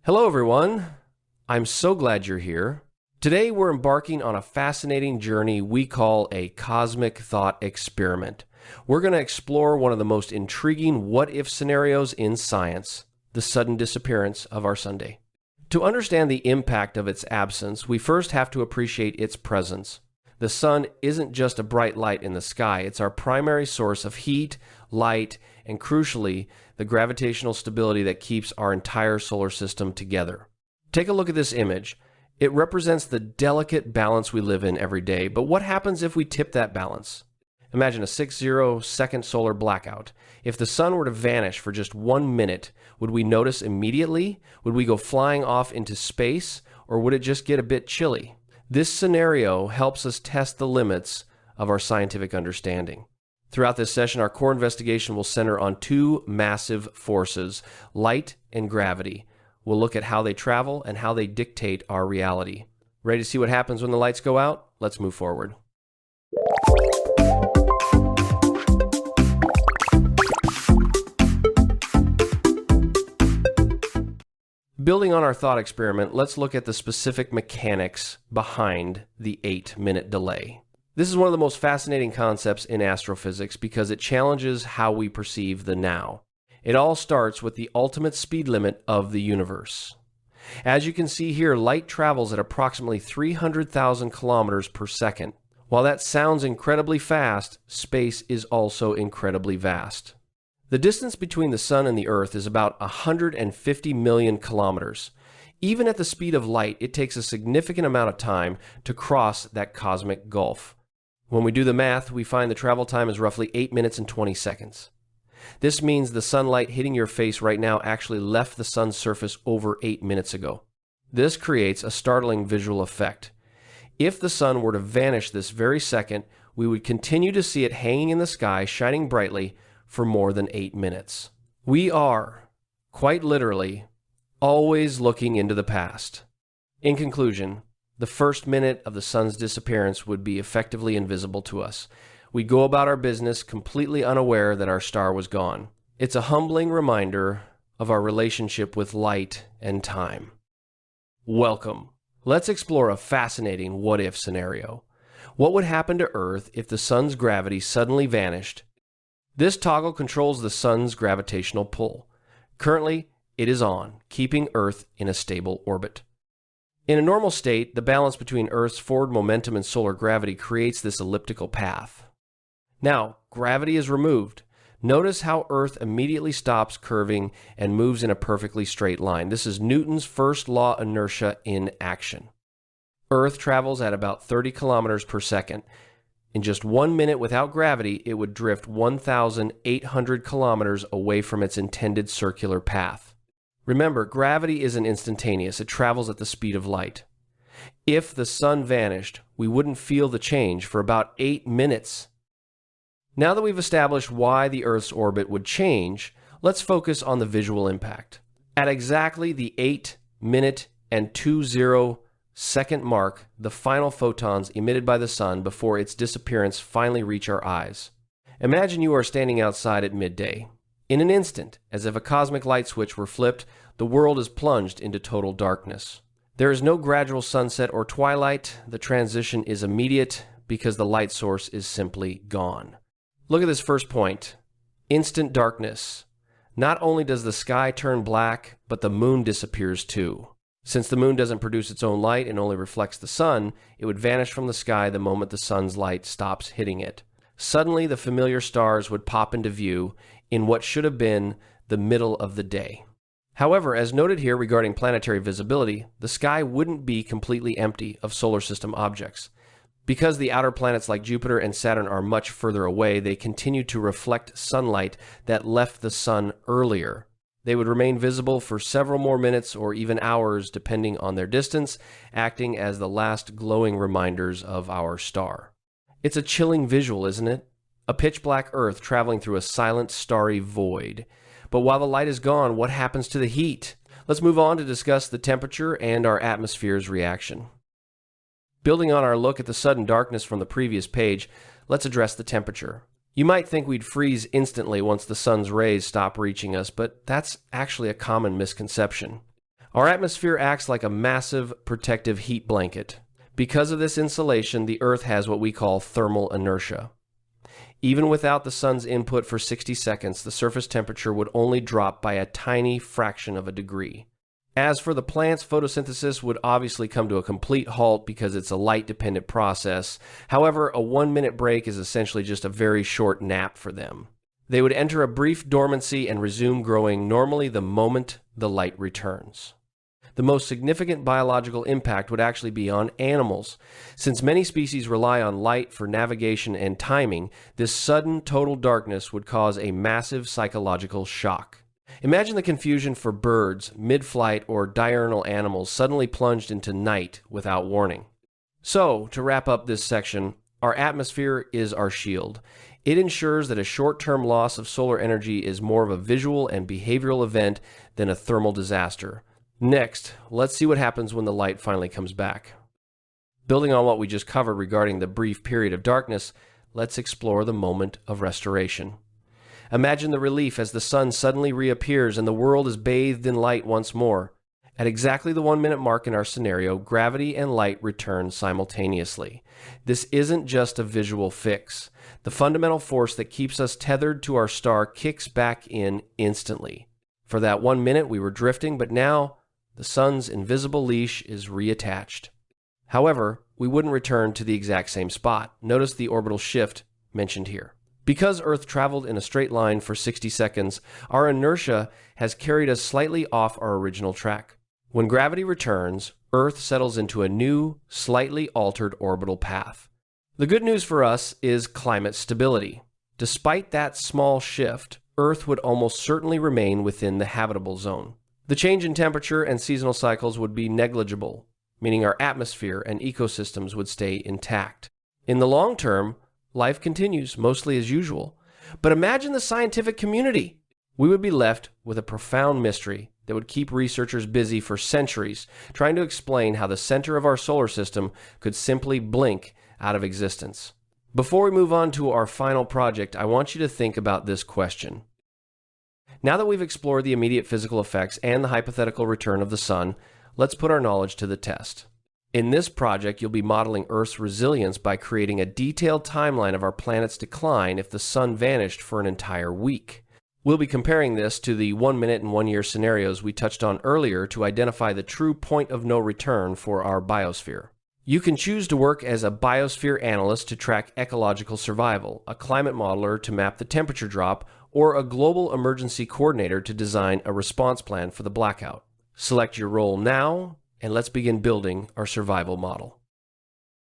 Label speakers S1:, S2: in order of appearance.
S1: Hello everyone, I'm so glad you're here. Today we're embarking on a fascinating journey we call a cosmic thought experiment. We're going to explore one of the most intriguing what-if scenarios in science, the sudden disappearance of our Sunday. To understand the impact of its absence, we first have to appreciate its presence. The sun isn't just a bright light in the sky, it's our primary source of heat, light, and crucially, the gravitational stability that keeps our entire solar system together. Take a look at this image. It represents the delicate balance we live in every day, but what happens if we tip that balance? Imagine a 60-second solar blackout. If the sun were to vanish for just 1 minute, would we notice immediately? Would we go flying off into space, or would it just get a bit chilly? This scenario helps us test the limits of our scientific understanding. Throughout this session, our core investigation will center on two massive forces, light and gravity. We'll look at how they travel and how they dictate our reality. Ready to see what happens when the lights go out? Let's move forward. Building on our thought experiment, let's look at the specific mechanics behind the 8-minute delay. This is one of the most fascinating concepts in astrophysics because it challenges how we perceive the now. It all starts with the ultimate speed limit of the universe. As you can see here, light travels at approximately 300,000 kilometers per second. While that sounds incredibly fast, space is also incredibly vast. The distance between the Sun and the Earth is about 150 million kilometers. Even at the speed of light, it takes a significant amount of time to cross that cosmic gulf. When we do the math, we find the travel time is roughly 8 minutes and 20 seconds. This means the sunlight hitting your face right now actually left the sun's surface over 8 minutes ago. This creates a startling visual effect. If the sun were to vanish this very second, we would continue to see it hanging in the sky, shining brightly for more than 8 minutes. We are, quite literally, always looking into the past. In conclusion, the first minute of the sun's disappearance would be effectively invisible to us. We go about our business completely unaware that our star was gone. It's a humbling reminder of our relationship with light and time. Welcome. Let's explore a fascinating what-if scenario. What would happen to Earth if the sun's gravity suddenly vanished? This toggle controls the sun's gravitational pull. Currently, it is on, keeping Earth in a stable orbit. In a normal state, the balance between Earth's forward momentum and solar gravity creates this elliptical path. Now, gravity is removed. Notice how Earth immediately stops curving and moves in a perfectly straight line. This is Newton's first law inertia in action. Earth travels at about 30 kilometers per second. In just 1 minute without gravity, it would drift 1,800 kilometers away from its intended circular path. Remember, gravity isn't instantaneous. It travels at the speed of light. If the sun vanished, we wouldn't feel the change for about 8 minutes. Now that we've established why the Earth's orbit would change, let's focus on the visual impact. At exactly the 8-minute and 20-second mark, the final photons emitted by the sun before its disappearance finally reach our eyes. Imagine you are standing outside at midday. In an instant, as if a cosmic light switch were flipped, the world is plunged into total darkness. There is no gradual sunset or twilight. The transition is immediate because the light source is simply gone. Look at this first point. Instant darkness. Not only does the sky turn black, but the moon disappears too. Since the moon doesn't produce its own light and only reflects the sun, it would vanish from the sky the moment the sun's light stops hitting it. Suddenly, the familiar stars would pop into view in what should have been the middle of the day. However, as noted here regarding planetary visibility, the sky wouldn't be completely empty of solar system objects. Because the outer planets like Jupiter and Saturn are much further away, they continue to reflect sunlight that left the sun earlier. They would remain visible for several more minutes or even hours depending on their distance, acting as the last glowing reminders of our star. It's a chilling visual, isn't it? A pitch-black Earth traveling through a silent, starry void. But while the light is gone, what happens to the heat? Let's move on to discuss the temperature and our atmosphere's reaction. Building on our look at the sudden darkness from the previous page, let's address the temperature. You might think we'd freeze instantly once the sun's rays stop reaching us, but that's actually a common misconception. Our atmosphere acts like a massive protective heat blanket. Because of this insulation, the Earth has what we call thermal inertia. Even without the sun's input for 60 seconds, the surface temperature would only drop by a tiny fraction of a degree. As for the plants, photosynthesis would obviously come to a complete halt because it's a light-dependent process. However, a 1-minute break is essentially just a very short nap for them. They would enter a brief dormancy and resume growing normally the moment the light returns. The most significant biological impact would actually be on animals. Since many species rely on light for navigation and timing, this sudden total darkness would cause a massive psychological shock. Imagine the confusion for birds, mid-flight, or diurnal animals suddenly plunged into night without warning. So, to wrap up this section, our atmosphere is our shield. It ensures that a short-term loss of solar energy is more of a visual and behavioral event than a thermal disaster. Next, let's see what happens when the light finally comes back. Building on what we just covered regarding the brief period of darkness, let's explore the moment of restoration. Imagine the relief as the sun suddenly reappears and the world is bathed in light once more. At exactly the 1-minute mark in our scenario, gravity and light return simultaneously. This isn't just a visual fix. The fundamental force that keeps us tethered to our star kicks back in instantly. For that 1 minute we were drifting, but now the sun's invisible leash is reattached. However, we wouldn't return to the exact same spot. Notice the orbital shift mentioned here. Because Earth traveled in a straight line for 60 seconds, our inertia has carried us slightly off our original track. When gravity returns, Earth settles into a new, slightly altered orbital path. The good news for us is climate stability. Despite that small shift, Earth would almost certainly remain within the habitable zone. The change in temperature and seasonal cycles would be negligible, meaning our atmosphere and ecosystems would stay intact. In the long term, life continues mostly as usual. But imagine the scientific community. We would be left with a profound mystery that would keep researchers busy for centuries trying to explain how the center of our solar system could simply blink out of existence. Before we move on to our final project, I want you to think about this question. Now that we've explored the immediate physical effects and the hypothetical return of the sun, let's put our knowledge to the test. In this project, you'll be modeling Earth's resilience by creating a detailed timeline of our planet's decline if the sun vanished for an entire week. We'll be comparing this to the 1-minute and 1-year scenarios we touched on earlier to identify the true point of no return for our biosphere. You can choose to work as a biosphere analyst to track ecological survival, a climate modeler to map the temperature drop, or a global emergency coordinator to design a response plan for the blackout. Select your role now, and let's begin building our survival model.